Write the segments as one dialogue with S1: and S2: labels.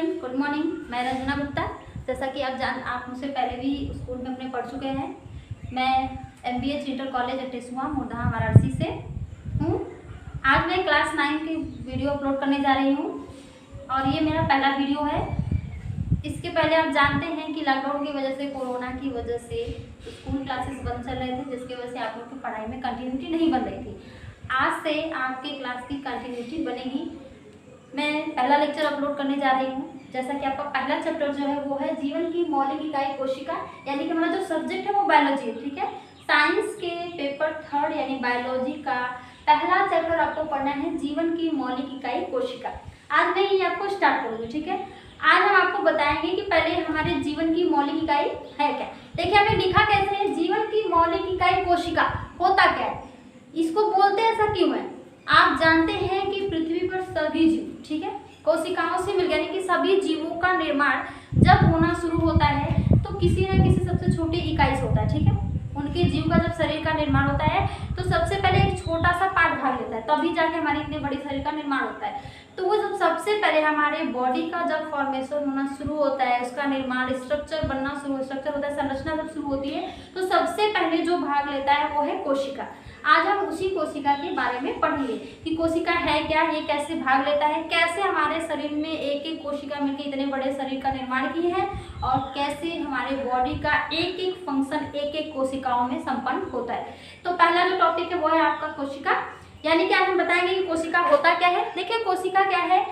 S1: Student, good morning. मैं रंजना गुप्ता। जैसा कि आप मुझसे पहले भी स्कूल में अपने पढ़ चुके हैं। मैं MBA इंटर कॉलेज अटेसुआ मुरदाहा वाराणसी से हूँ। आज मैं क्लास 9 की वीडियो अपलोड करने जा रही हूँ और ये मेरा पहला वीडियो है। इसके पहले आप जानते हैं कि लॉकडाउन की वजह से, कोरोना की वजह से स्कूल क्लासेस बंद चल रहे थे, जिसकी वजह से आप लोग की पढ़ाई में कंटिन्यूटी नहीं बन रही थी। आज से आपके क्लास की कंटिन्यूटी बनेगी। मैं पहला लेक्चर अपलोड करने जा रही हूँ। जैसा कि आपका पहला चैप्टर जो है वो है जीवन की मौलिक इकाई कोशिका, यानी कि हमारा जो सब्जेक्ट है वो बायोलॉजी है। ठीक है, साइंस के पेपर 3 यानी बायोलॉजी का पहला चैप्टर आपको पढ़ना है, जीवन की मौलिक इकाई कोशिका। आज मैं ये आपको स्टार्ट करूँगी। ठीक है, आज हम आपको बताएंगे कि पहले हमारे जीवन की मौलिक इकाई है क्या। देखिए, हमें लिखा कैसे है, जीवन की मौलिक इकाई कोशिका होता क्या है, इसको बोलते हैं, ऐसा क्यों है। आप जानते हैं कि पृथ्वी पर सभी जीव, ठीक है, कोशिकाओं से मिल, यानी कि सभी जीवों का निर्माण जब होना शुरू होता है तो किसी न किसी सबसे छोटी इकाई से होता है। ठीक है, उनके जीव का जब शरीर का निर्माण होता है तो सबसे पहले एक छोटा सा पार्ट भाग लेता है, तभी जाके हमारी इतने बड़ी शरीर का निर्माण होता है। तो वो जब सबसे पहले हमारे बॉडी का जब फॉर्मेशन होना शुरू होता है, उसका निर्माण, स्ट्रक्चर बनना स्ट्रक्चर होता है, संरचना जब शुरू होती है तो सबसे पहले जो भाग लेता है वो है कोशिका। आज हम उसी कोशिका के बारे में पढ़ेंगे कि कोशिका है क्या, ये कैसे भाग लेता है, कैसे हमारे शरीर में एक एक कोशिका मिलकर इतने बड़े शरीर का निर्माण की है और कैसे हमारे बॉडी का एक एक फंक्शन एक एक कोशिकाओं में संपन्न होता है। तो पहला जो टॉपिक है वो है आपका कोशिका, यानी कि आज हम बताएंगे कि कोशिका होता क्या है। देखिए, कोशिका क्या है,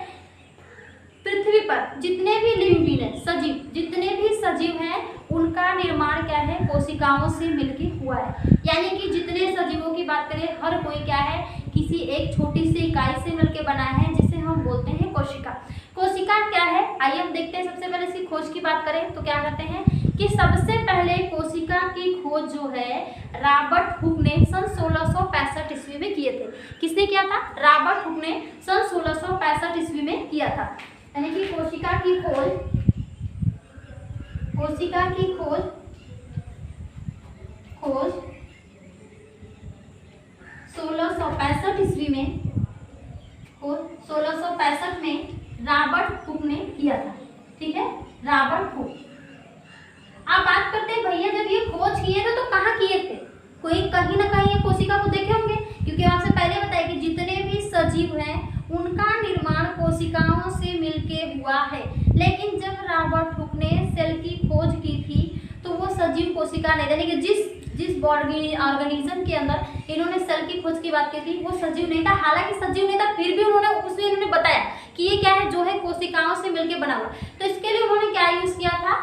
S1: पृथ्वी पर जितने भी लिविंग बीइंग है, सजीव, जितने भी सजीव हैं उनका निर्माण क्या है, कोशिकाओं से मिलकर हुआ है। यानी कि जितने सजीवों की बात करें, हर कोई क्या है, किसी एक छोटी सी इकाई से मिलकर बना है, जिसे हम बोलते हैं कोशिका। कोशिका क्या है, आइए हम देखते हैं। सबसे पहले इसकी खोज की बात करें तो क्या करते हैं कि सबसे पहले कोशिका की खोज जो है रॉबर्ट हुक ने सन 1665 ईस्वी में किए थे। किसने किया था, रॉबर्ट हुक ने सन 1665 ईस्वी में किया था। यानी कि कोशिका की खोज 1665 ईस्वी में, 1665 में रॉबर्ट हुक ने किया था। ठीक है, रॉबर्ट हुक। आप बात करते हैं भैया, जब ये खोज किए थे तो कहाँ किए थे, कोई कहीं ना कहीं ये कोशिका को देखे होंगे, क्योंकि आपसे पहले बताया कि जितने भी सजीव हैं उनका निर्माण कोशिकाओं से मिलके हुआ है। लेकिन जब रॉबर्ट हुक ने सेल की खोज की थी तो वो सजीव कोशिका नहीं, यानी कि जिस ऑर्गेनिज्म के अंदर इन्होंने सेल की खोज की बात की थी वो सजीव नहीं था। हालांकि सजीव नहीं था, फिर भी उन्होंने बताया कि ये क्या है, जो है कोशिकाओं से मिलकर बना हुआ। तो इसके लिए उन्होंने क्या यूज किया था,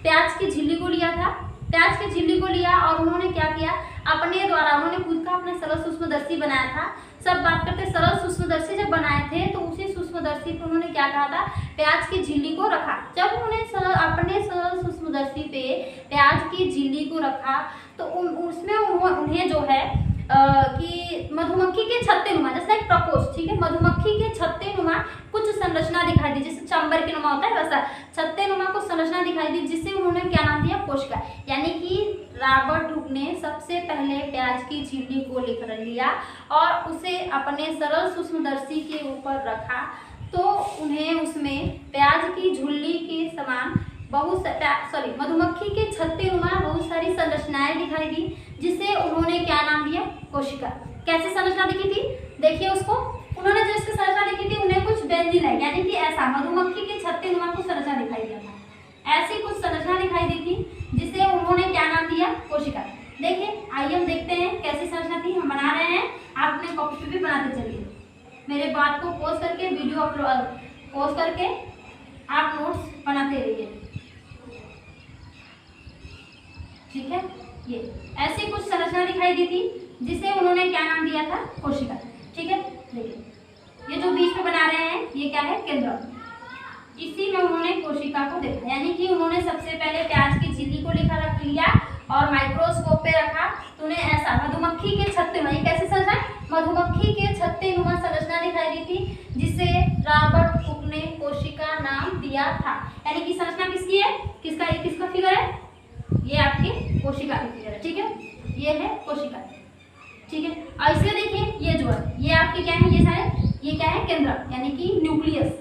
S1: प्याज की झिल्ली को लिया था। प्याज की झिल्ली को लिया और उन्होंने क्या किया, अपने द्वारा उन्होंने खुद का अपने सरल सूक्ष्मदर्शी बनाया था। सब बात करते सरल सूक्ष्मदर्शी जब बनाए थे तो उसी सूक्ष्मदर्शी पे उन्होंने क्या कहा था, प्याज की झिल्ली को रखा। जब उन्होंने अपने सरल सूक्ष्मदर्शी पे प्याज की झिल्ली को रखा तो उसमें उन्हें जो है कि मधुमक्खी के छत्ते नुमा, जैसे एक प्रकोष्ठ, ठीक है, मधुमक्खी के छत्ते नुमा कुछ संरचना दिखाई दी, जैसे चैम्बर के नुमा होता है वैसा छत्ते नुमा को संरचना दिखाई दी, जिससे उन्होंने क्या नाम दिया, कोशिका। यानी कि रॉबर्ट हुक ने सबसे पहले प्याज की झिल्ली को लिया और उसे अपने सरल सूक्ष्मदर्शी के ऊपर रखा तो उन्हें उसमें प्याज की झिल्ली के समान मधुमक्खी के छत्ते नुमा बहुत सारी संरचनाएं दिखाई दी, जिसे उन्होंने क्या नाम दिया, कोशिका। कैसे संरचना दिखी थी, देखिए उसको, उन्होंने जो इसकी संरचना दिखी थी उन्हें कुछ बेंजीन है, यानी कि ऐसा मधुमक्खी के छत्ते नुमा को संरचना दिखाई दिया था, ऐसी कुछ संरचना दिखाई दी थी, जिसे उन्होंने क्या नाम दिया, कोशिका। देखिए, आइए हम देखते हैं कैसी संरचना थी, हम बना रहे हैं, आप अपने कॉपी पे भी बनाते चलिए। मेरे बात को पॉज करके, वीडियो अपलोड पॉज करके आप नोट्स बनाते रहिए। ठीक है, ये ऐसी कुछ संरचना दिखाई दी थी जिसे उन्होंने क्या नाम दिया था, कोशिका। ठीक है, देखिए ये जो बीच में बना रहे हैं ये क्या है, केंद्र। इसी में उन्होंने कोशिका को देखा, यानी कि उन्होंने सबसे पहले प्याज की झिल्ली को रख लिया और माइक्रोस्कोप पे रखा तो उन्हें ऐसा मधुमक्खी के छत्ते नुमा, ये कैसे संरचना, मधुमक्खी के छत्ते नुमा संरचना दिखाई दी थी, जिसे रॉबर्ट हुक ने कोशिका नाम दिया था। यानी कि संरचना किसकी है, किसका फिगर है, ये आपकी कोशिका की फिगर है। ठीक है, ये है कोशिका। ठीक है, और इसे देखिए, ये जो है ये आपके क्या है, ये सारे ये क्या है, केंद्र, यानी कि न्यूक्लियस,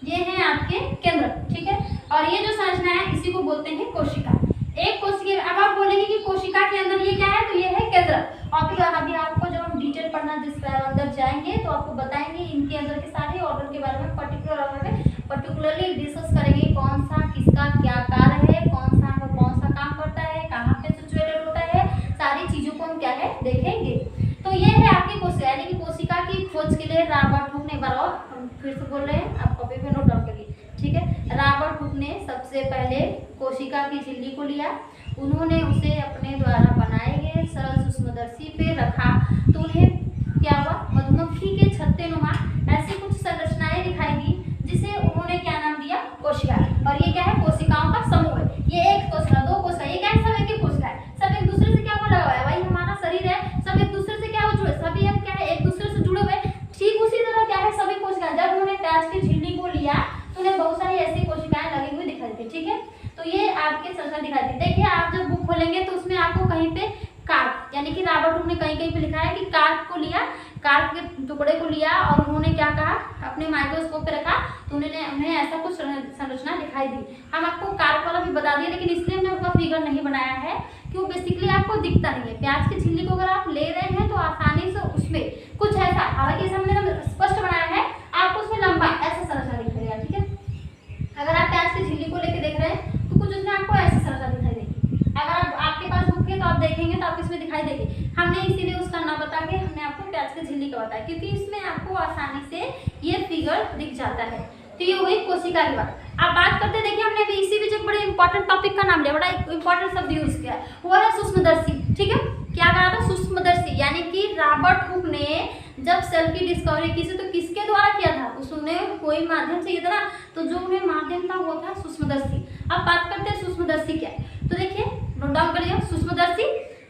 S1: ये है आपके केंद्र। ठीक है। और ये जो संरचना है इसी को बोलते हैं कोशिका। एक कोशिका, अब आप बोलेंगे कि कोशिका के अंदर ये क्या है, तो ये है केंद्रक। और फिर अभी आपको जब हम डिटेल पढ़ना जिस अंदर जाएंगे तो आपको बताएंगे इनके अंदर के सारे ऑर्गन के बारे में पर्टिकुलरली डिस्कस करेंगे, कौन सा किसका क्या कार्य है, कौन सा काम करता है, कहाँ पे सिचुएटेड होता है, सारी चीजों को हम क्या है देखेंगे। तो ये है आपकी कोशिका, यानी कि कोशिका की खोज के लिए रॉबर्ट हुक ने, बार और हम फिर से बोल रहे हैं, आप कॉपी पे नोट डाउन करिए, ठीक है। रॉबर्ट हुक ने सबसे पहले कोशिका की झिल्ली को लिया, उन्होंने उसे अपने द्वारा बनाए गए सरल सूक्ष्मदर्शी पे रखा, तो उन्हें क्या हुआ, मधुमक्खी के छत्ते नुमा ऐसी कुछ संरचनाएं दिखाई दी, जिसे उन्होंने क्या नाम दिया, कोशिका। और ये क्या है, कोशिकाओं का समूह है। ये एक कोशिका, दो कोशिका, ये क्या है, सब एक ही कोशिका है, सब एक दूसरे से क्या लगा हुआ है, भाई हमारा शरीर है, सब एक दूसरे से क्या हो जुड़े, सभी हम क्या है एक दूसरे से जुड़े हुए। ठीक उसी तरह क्या है, सभी कोशिका, जब उन्होंने प्याज की झिल्ली को लिया तो उन्हें बहुत सारी ऐसी कोशिकाएं लगी हुई दिखाई थी, ठीक है। तो ये आपके संरचना दिखाई दी। देखिए आप जब बुक खोलेंगे तो उसमें आपको कहीं पे कार्प, यानी कि रॉबर्ट हुक ने कहीं कहीं पे लिखा है कि कार्प को लिया, कार्प के टुकड़े को लिया और उन्होंने क्या कहा, अपने माइक्रोस्कोप पे रखा, तो उन्हें ऐसा कुछ संरचना दिखाई दी। हम आपको कार्प वाला भी बता दिए, लेकिन इसलिए हमने उसका फिगर नहीं बनाया है क्यों, बेसिकली आपको दिखता नहीं है। प्याज की झिल्ली को अगर आप ले रहे हैं तो आसानी से उसमें कुछ ऐसा, हालांकि हमने स्पष्ट बनाया है, आपको उसमें लंबा ऐसा संरचना दिखाई, ठीक है। अगर आप प्याज की झिल्ली को लेकर देख रहे हैं तो कुछ उसमें आपको ऐसी संरचना दिखाई देगी। अगर आपके पास बुक है तो आप देखेंगे तो आपको इसमें दिखाई देगी। हमने इसीलिए उसका नाम बता के हमने आपको प्याज की झिल्ली का बताया, क्योंकि इसमें आपको आसानी से ये फिगर दिख जाता है। तो ये हुई कोशिका की बात। अब बात करते हैं, देखिए हमने अभी इसी बीच एक बड़े इंपॉर्टेंट टॉपिक का नाम लिया, बड़ा इंपॉर्टेंट शब्द यूज किया, वो है सूक्ष्मदर्शी, ठीक है। क्या कहा था, सूक्ष्मदर्शी, यानी कि रॉबर्ट हुक ने जब सेल की डिस्कवरी की थी तो किसके द्वारा किया था, उसने कोई माध्यम से किया था, तो जो उन्हें माध्यम था वो था सूक्ष्मदर्शी। अब बात करते हैं सूक्ष्मदर्शी क्या है, तो देखिए नोट डाउन करिए।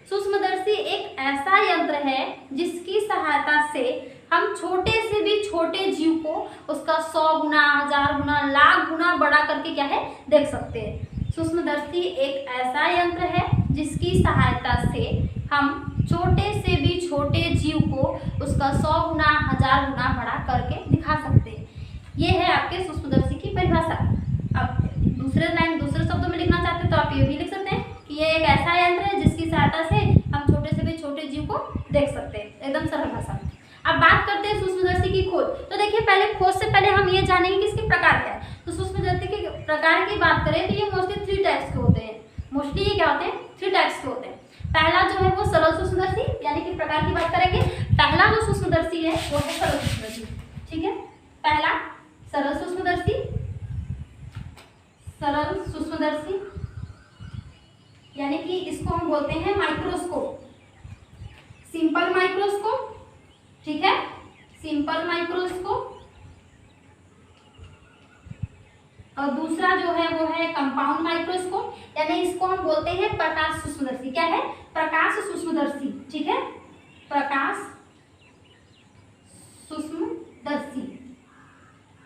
S1: सूक्ष्मदर्शी एक ऐसा यंत्र है जिसकी सहायता से हम छोटे से भी छोटे जीव को उसका 100 गुना, 1000 गुना, लाख गुना बड़ा करके क्या है देख सकते हैं। सूक्ष्मदर्शी एक ऐसा यंत्र है जिसकी सहायता से हम छोटे से भी छोटे जीव को उसका 100 गुना, 1000 गुना बड़ा करके दिखा सकते हैं। ये है आपके सूक्ष्मदर्शी की परिभाषा। अब दूसरे शब्दों में लिखना चाहते हैं तो आप ये भी लिख सकते हैं कि ये एक ऐसा यंत्र है जिसकी सहायता से हम छोटे से भी छोटे जीव को देख सकते हैं, एकदम सरल भाषा। अब बात करते हैं सूक्ष्मदर्शी की खोज। तो देखिए पहले खोज से पहले हम ये जानेंगे कि इसके प्रकार क्या है। तो सूक्ष्मदर्शी के प्रकार की बात करें तो ये मोस्टली 3 टाइप्स के होते हैं। मोस्टली ये क्या होते हैं, 3 टाइप्स के होते हैं। पहला जो है वो सरल सूक्ष्मदर्शी, यानी कि प्रकार की बात करेंगे, पहला जो सूक्ष्मदर्शी है वो है सरल सूक्ष्मदर्शी, ठीक है। पहला सरल सूक्ष्मदर्शी, सरल सूक्ष्मदर्शी यानी कि इसको हम बोलते हैं माइक्रोस्कोप, सिंपल माइक्रोस्कोप, ठीक है, सिंपल माइक्रोस्कोप। और दूसरा जो है वो है कंपाउंड माइक्रोस्कोप, यानी इसको हम बोलते हैं प्रकाश सूक्ष्मदर्शी। क्या है, प्रकाश सूक्ष्मदर्शी, ठीक है, प्रकाश सूक्ष्मदर्शी,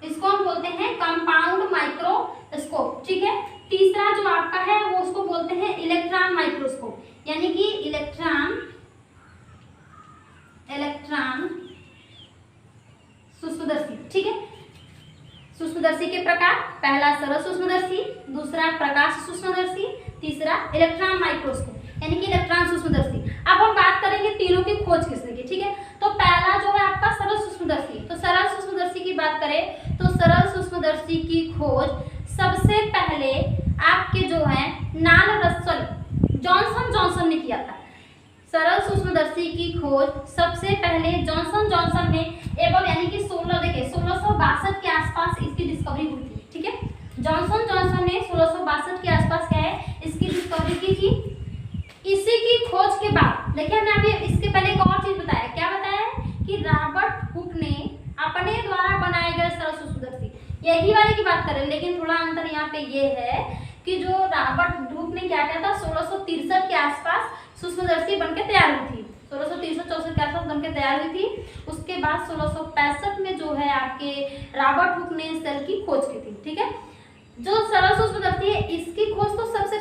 S1: इसको हम बोलते हैं कंपाउंड माइक्रोस्कोप, ठीक है। तीसरा जो आपका है वो उसको बोलते हैं इलेक्ट्रॉन माइक्रोस्कोप, यानी कि इलेक्ट्रॉन सूक्ष्मदर्शी, ठीक है। सूक्ष्मदर्शी के प्रकार, पहला सरल सूक्ष्मदर्शी, दूसरा प्रकाश सूक्ष्मदर्शी, तीसरा इलेक्ट्रॉन माइक्रोस्कोप यानी कि इलेक्ट्रॉन सूक्ष्मदर्शी। अब हम बात करेंगे तीनों की खोज किसने की, ठीक है। तो पहला जो है आपका सरल सूक्ष्मदर्शी। तो सरल सूक्ष्मदर्शी की बात करें तो सरल सूक्ष्मदर्शी की खोज सबसे पहले आपके जो है नाल रसल जॉनसन ने किया था। सरल सूक्ष्मदर्शी की खोज सबसे पहले जॉनसन ने एवं यानी कि 1662 के आसपास इसकी डिस्कवरी हुई थी, ठीक है। जॉनसन ने 1662 के आसपास क्या है इसकी डिस्कवरी की थी। इसी की खोज के बाद देखिए हमने अभी इसके पहले एक और चीज बताया, क्या बताया कि रॉबर्ट हुक ने अपने द्वारा बनाए गए सरल सूक्ष्मदर्शी, यही वाले की बात करें, लेकिन थोड़ा अंतर यहाँ पे ये है कि जो रॉबर्ट हुक ने क्या किया था 1663 के आसपास सूक्ष्मदर्शी बनकर तैयार हुई थी, 1663-64 के आसपास बनकर तैयार हुई थी। उसके बाद 1665 में जो है आपके रॉबर्ट हुक ने सेल की खोज की थी, ठीक है। जो सरल सूक्ष्मदर्शी है इसकी खोज तो सबसे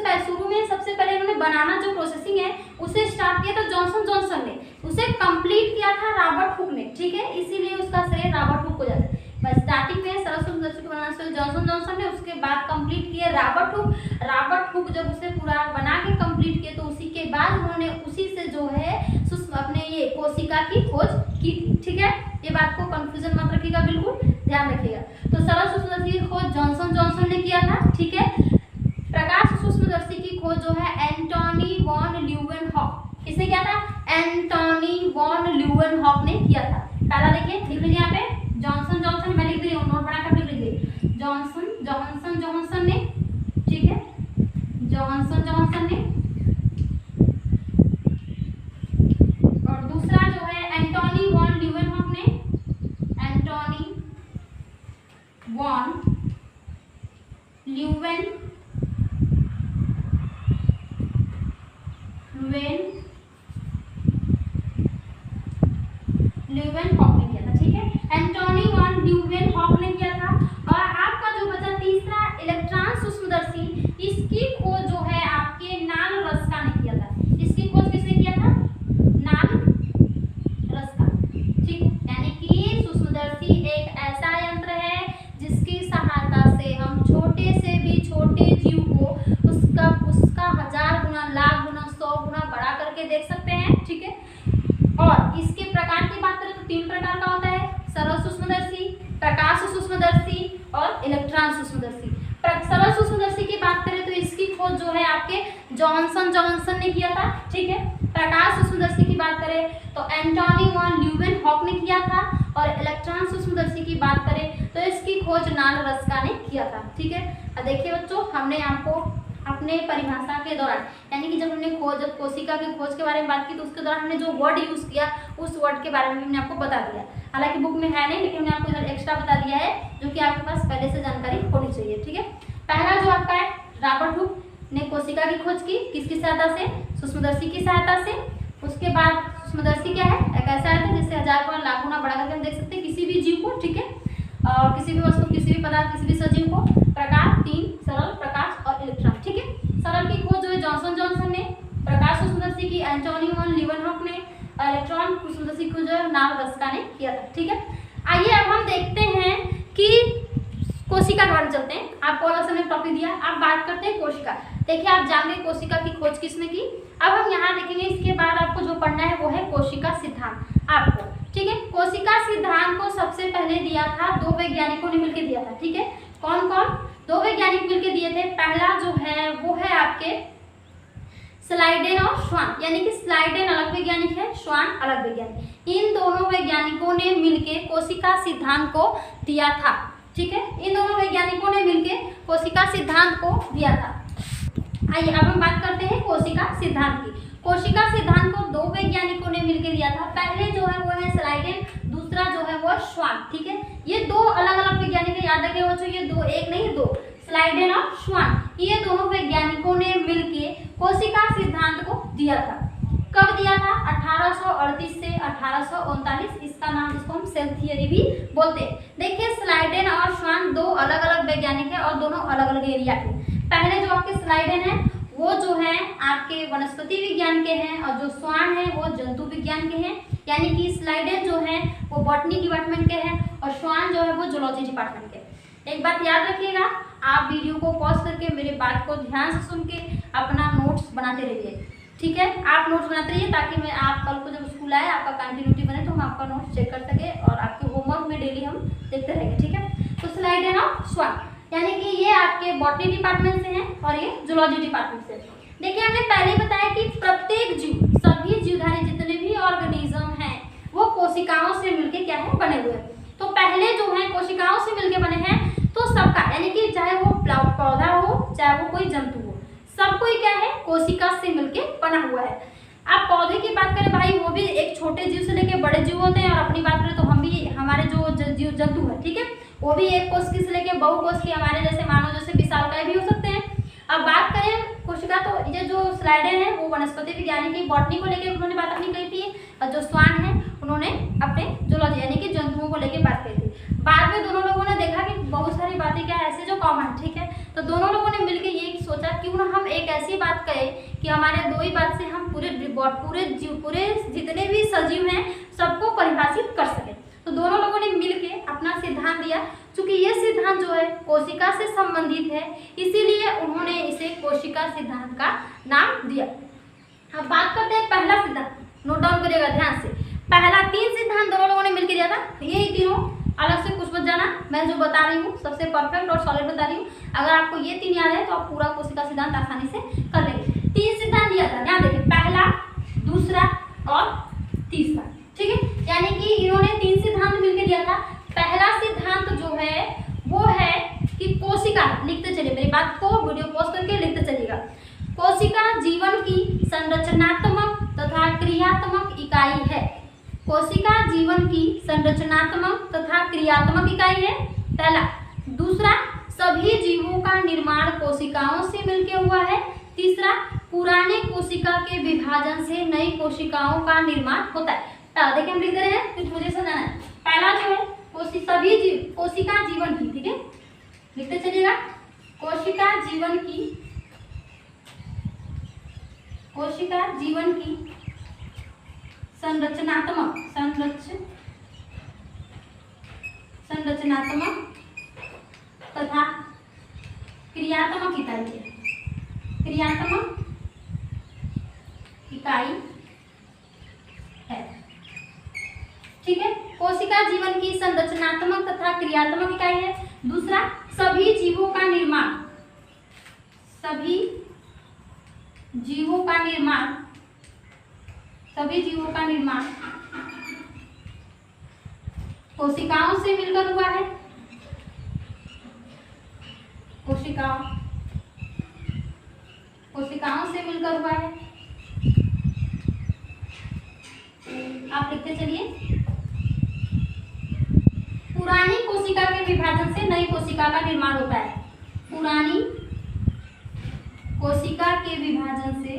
S1: पहले इन्होंने बनाना जो प्रोसेसिंग है उसे स्टार्ट किया था जॉनसन ने, उसे कंप्लीट किया था रॉबर्ट हुक ने, ठीक है। इसीलिए उसका श्रेय रॉबर्ट हुक को जाता है। बस स्टार्टिंग में सरल सूक्ष्मदर्शी को बनाना शुरू जॉनसन जॉनसन ने, उसके बाद कंप्लीट किए रॉबर्ट हुक। रॉबर्ट हुक जब उसे पूरा बना के कंप्लीट किए तो उसी के बाद उन्होंने उसी से जो है अपने ये कोशिका की खोज की थी। ठीक है, ये बात को कंफ्यूजन मत रखिएगा, बिल्कुल ध्यान रखिएगा। तो सरल सूक्ष्मदर्शी की खोज जॉनसन जॉनसन ने किया था। ठीक है, प्रकाश सूक्ष्मदर्शी की खोज जो है एंटोनी वॉन ल्यूवेनहॉक, किसने किया था? एंटोनी वॉन ल्यूवेनहॉक ने किया था। पहला देखिए, लिख लीजिए यहाँ पे जॉनसन जॉनसन, मैं लिख रही हूँ, नोट बनाकर लिख लीजिए। जॉनसन जॉनसन जॉनसन ने, ठीक है, जॉनसन जॉनसन ने, और दूसरा जो है एंटोनी वॉन ल्यूवेनहॉक ने, एंटोनी वॉन ल्यूवेनहॉक ने किया था। ठीक है, एंटोनी वॉन ल्यूवेनहॉक ने किया था। और आपका जो बचा तीसरा इलेक्ट्रॉन सूक्ष्मदर्शी, इसकी खोज जो है आपके नाल रस्का ने किया था। इसकी खोज किसने किया था? नाल रस्का। ठीक, यानी कि सूक्ष्मदर्शी एक ऐसा यंत्र है जिसकी सहायता से हम छोटे से भी छोटे जीव को उसका 1000 गुना, लाख गुना, 100 गुना बड़ा करके देख सकते हैं। ठीक है, और इसके प्रकार की बात करें तो 3 प्रकार का होता है, सरल सूक्ष्मदर्शी, प्रकाश सूक्ष्मदर्शी और इलेक्ट्रॉन सूक्ष्मदर्शी। सरल सूक्ष्मदर्शी की बात करें तो इसकी खोज जो है आपके जॉनसन जॉनसन ने किया था। ठीक है, प्रकाश सूक्ष्मदर्शी की बात करें तो एंटोनी वॉन ल्यूवेनहॉक ने किया था, और इलेक्ट्रॉन सूक्ष्मदर्शी की बात करें तो इसकी खोज नाल रस्का ने किया था। ठीक है, अब देखिए बच्चों, हमने आपको अपने परिभाषा के दौरान, यानी कि जब हमने जब कोशिका की खोज के बारे में बात की तो उसके दौरान हमने जो वर्ड यूज किया उस वर्ड के बारे में हमने आपको बता दिया। हालांकि बुक में है नहीं, लेकिन हमने आपको इधर एक्स्ट्रा बता दिया है जो कि आपके पास पहले से जानकारी होनी चाहिए। ठीक है, पहला जो आपका है, रॉबर्ट हुक ने कोशिका की खोज की, किसकी सहायता से? सूक्ष्मदर्शी की सहायता से। उसके बाद सूक्ष्मदर्शी क्या है? एक ऐसा है जिससे 1000 गुना, लाख गुना बड़ा करके हम देख सकते हैं किसी भी जीव को। ठीक है, और किसी भी वस्तु, किसी भी पदार्थ, किसी भी सजीव को। प्रकाश 3, सरल, प्रकाश और इलेक्ट्रॉन। ठीक है, सरल की खोज जो है जॉनसन जॉनसन ने, प्रकाश सूक्ष्मदर्शी की एंटोनी वॉन ल्यूवेनहॉक ने, और इलेक्ट्रॉन सूक्ष्मदर्शी को जो है नाल रस्का ने किया था। ठीक है, आइए अब हम देखते हैं कि कोशिका के बारे में चलते हैं। आपको अलग से टॉपिक दिया, आप बात करते हैं कोशिका। देखिए, आप जान गए कोशिका की खोज किसने की। अब हम यहाँ देखेंगे, इसके बाद आपको जो पढ़ना है वो है कोशिका सिद्धांत आपको। ठीक है, कोशिका सिद्धांत को सबसे पहले दिया था 2 वैज्ञानिकों ने मिलकर दिया था। ठीक है, कौन कौन? 2 वैज्ञानिक मिलकर दिए थे। पहला जो है वो है आपके स्लाइडेन और श्वान, यानी कि स्लाइडेन अलग वैज्ञानिक है, श्वान अलग वैज्ञानिक। इन दोनों वैज्ञानिकों ने मिलकर कोशिका सिद्धांत को दिया था। ठीक है, इन दोनों वैज्ञानिकों ने मिलकर कोशिका सिद्धांत को दिया था। आइए अब हम बात करते हैं कोशिका सिद्धांत की। कोशिका सिद्धांत को 2 वैज्ञानिकों ने मिलकर दिया था। पहले जो है वो है स्लाइडेन, दूसरा जो है वो श्वान। ठीक है, ये 2 अलग अलग वैज्ञानिक है, याद रखिए बच्चों, ये 2, एक नहीं 2, स्लाइडेन और श्वान, ये दोनों वैज्ञानिकों ने मिलकर कोशिका सिद्धांत को दिया था। कब दिया था? 1838 से 1839। इसका नाम, इसको हम सेल थियरी भी बोलते हैं। देखिए, स्लाइडेन और श्वान 2 अलग अलग वैज्ञानिक है और दोनों अलग अलग एरिया के। पहले जो आपके स्लाइडेन है वो जो है आपके वनस्पति विज्ञान के हैं, और जो श्वान है वो जंतु विज्ञान के हैं। यानी कि स्लाइडेन जो है वो बॉटनी डिपार्टमेंट के हैं और श्वान जो है वो जूलॉजी डिपार्टमेंट के। एक बात याद रखिएगा, आप वीडियो को पॉज करके मेरे बात को ध्यान से सुन के अपना नोट्स बनाते रहिए। ठीक है, आप नोट्स बनाते रहिए ताकि मैं आप कल को जब स्कूल आए आपका कंटिन्यूटी बने तो हम आपका नोट्स चेक कर सके और आपके होमवर्क में डेली हम देखते रहेंगे। ठीक है, तो स्लाइडेन और श्वान, यानी कि ये आपके बॉटनी डिपार्टमेंट से हैं और ये जूलॉजी डिपार्टमेंट से। देखिए, हमने पहले बताया कि प्रत्येक जीव, सभी जीवधारी जितने भी ऑर्गेनिज्म हैं वो कोशिकाओं से मिलके क्या है, बने हुए हैं। तो पहले जो है कोशिकाओं से मिलके बने हैं, तो सबका, यानी कि चाहे वो पौधा हो चाहे वो कोई जंतु हो, सब कोई क्या है, कोशिका से मिलके बना हुआ है। आप पौधे की बात करें भाई, वो भी एक छोटे जीव से लेके बड़े जीव होते हैं, और अपनी बात करें तो हम भी, हमारे जो जीव जंतु है, ठीक है, वो भी एक कोशिका से लेके बहुकोशिकीय, हमारे जैसे मानव जैसे विशालकाय भी हो सकते हैं। अब बात करें कोशिका, तो ये जो स्लाइडेन है वो वनस्पति विज्ञान की बॉटनी को लेकर उन्होंने बात अपनी कही थी, और जो श्वान है उन्होंने अपने जूलॉजी यानी कि जंतुओं को लेकर बात कही थी। बाद में दोनों लोगों ने देखा कि बहुत सारी बातें क्या ऐसे जो कॉमन, ठीक है, तो दोनों लोगों ने मिलकर ये सोचा क्यों ना हम एक ऐसी बात कहें कि हमारे 2 ही बात से हम पूरे जितने भी सजीव हैं सबको परिभाषित कर सकें। तो दोनों लोगों ने मिलके अपना सिद्धांत दिया। चूंकि ये सिद्धांत जो है कोशिका से संबंधित है, इसीलिए उन्होंने इसे कोशिका सिद्धांत का नाम दिया। अब बात करते हैं पहला सिद्धांत, नोट डाउन करिएगा ध्यान से। पहला 3 सिद्धांत दोनों लोगों ने मिलकर दिया था, यही तीनों, अलग से कुछ मत जाना, मैं जो बता रही हूँ सबसे परफेक्ट और सॉलिड बता रही हूँ। अगर आपको ये 3 याद है तो आप पूरा कोशिका सिद्धांत आसानी से कर लेंगे। 3 सिद्धांत दिया था, ध्यान देखिए, पहला, दूसरा और तीसरा, ठीक है। यानी कि इन्होंने 3 सिद्धांत मिलकर दिया था। पहला सिद्धांत जो है वो है कि कोशिका, लिखते चलिए मेरी बात को, वीडियो पॉज करके लिखते चलिएगा। कोशिका जीवन की संरचनात्मक तथा क्रियात्मक इकाई है। कोशिका जीवन की संरचनात्मक तथा क्रियात्मक इकाई है, पहला। दूसरा, सभी जीवों का निर्माण कोशिकाओं से मिलकर हुआ है। तीसरा, पुराने कोशिका के विभाजन से नई कोशिकाओं का निर्माण होता है। देखिए हम लिख दे रहे हैं, कुछ मुझे समझाना है। पहला जो है कोशिका जीवन की, ठीक है, लिखते चलिएगा। कोशिका जीवन की संरचनात्मक तथा क्रियात्मक इकाई है, ठीक है। कोशिका जीवन की संरचनात्मक तथा क्रियात्मक इकाई है। दूसरा, सभी जीवों का निर्माण कोशिकाओं से मिलकर हुआ है। कोशिकाओं से मिलकर हुआ है। आप लिखते चलिए। पुरानी कोशिका के विभाजन से नई कोशिका का निर्माण होता है। पुरानी कोशिका के विभाजन से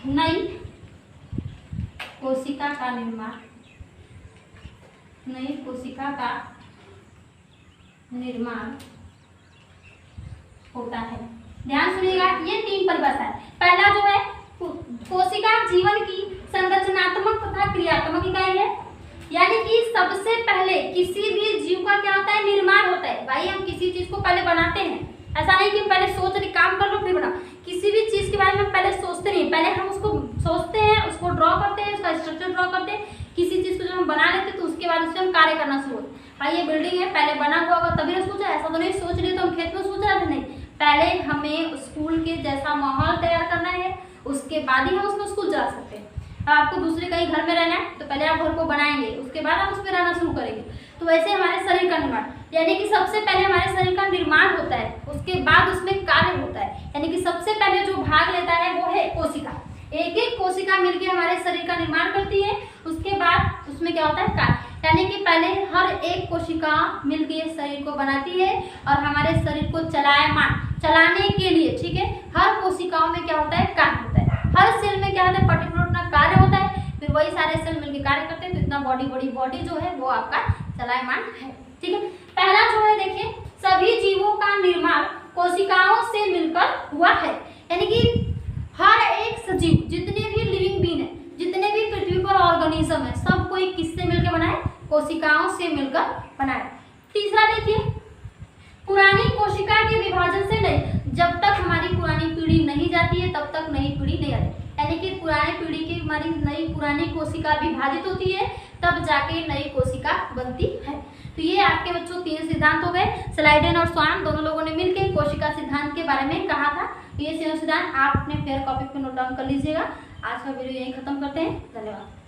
S1: नई कोशिका का निर्माण होता है। ध्यान सुनिएगा, ये 3 परिभाषा है। पहला जो है कोशिका जीवन की संरचनात्मक तथा क्रियात्मक इकाई है, यानी कि सबसे पहले किसी भी जीव का क्या होता है, निर्माण होता है। भाई हम किसी चीज को पहले बनाते हैं, ऐसा नहीं कि हम पहले सोच रहे काम कर लो फिर बनाओ। किसी भी चीज के बारे में पहले सोचते नहीं, पहले हम उसको सोचते हैं, उसको ड्रॉ करते हैं, उसका स्ट्रक्चर ड्रॉ करते हैं। किसी चीज को जब हम बना लेते हैं तो उसके बाद उससे हम कार्य करना शुरू होते। भाई ये बिल्डिंग है, पहले बना हुआ होगा तभी ना सोचा, ऐसा तो नहीं सोच लिए तो हम खेत में सोच रहे थे, नहीं। पहले हमें स्कूल के जैसा माहौल तैयार करना है, उसके बाद ही हम उसमें स्कूल जा सकते हैं। आपको दूसरे कहीं घर में रहना है तो पहले आप घर को बनाएंगे, उसके बाद आप उसमें रहना शुरू करेंगे। तो वैसे हमारे शरीर का निर्माण, यानी कि सबसे पहले हमारे शरीर का निर्माण होता है, उसके बाद उसमें कार्य होता है। यानी कि सबसे पहले जो भाग लेता है वो है कोशिका। एक एक कोशिका मिलकर हमारे शरीर का निर्माण करती है, उसके बाद उसमें क्या होता है, कार्य। यानी कि पहले हर एक कोशिका मिलकर शरीर को बनाती है और हमारे शरीर को चलाने के लिए, ठीक है, हर कोशिकाओं में क्या होता है, कार्य होता है। हर सेल में क्या होता है, पर्टिकुलर अपना कार्य होता है, फिर वही सारे सेल मिलकर कार्य करते हैं। तो इतना बॉडी जो है वो आपका चलायमान है, ठीक है। पहला जो है देखिए, सभी जीवों का निर्माण कोशिकाओं से मिलकर हुआ है। यानी कि हर एक सजीव, जितने भी लिविंग बीइंग है, जितने भी पृथ्वी पर ऑर्गेनिज्म है, सब कोई किससे मिलकर बनाए, कोशिकाओं से मिलकर बनाए। तीसरा देखिए, पुरानी कोशिका के विभाजन से नहीं, जब तक हमारी पुरानी पीढ़ी नहीं जाती है तब तक नई पीढ़ी नहीं आती। यानी कि पुरानी पीढ़ी की हमारी पुरानी कोशिका विभाजित होती है, तब जाके नई कोशिका बनती है। तो ये आपके बच्चों 3 सिद्धांत हो गए। स्लाइडेन और स्वान दोनों लोगों ने मिलकर कोशिका सिद्धांत के बारे में कहा था। ये सिद्धांत आप अपने फेयर कॉपी पे नोट डाउन कर लीजिएगा। आज का वीडियो यहीं खत्म करते हैं। धन्यवाद।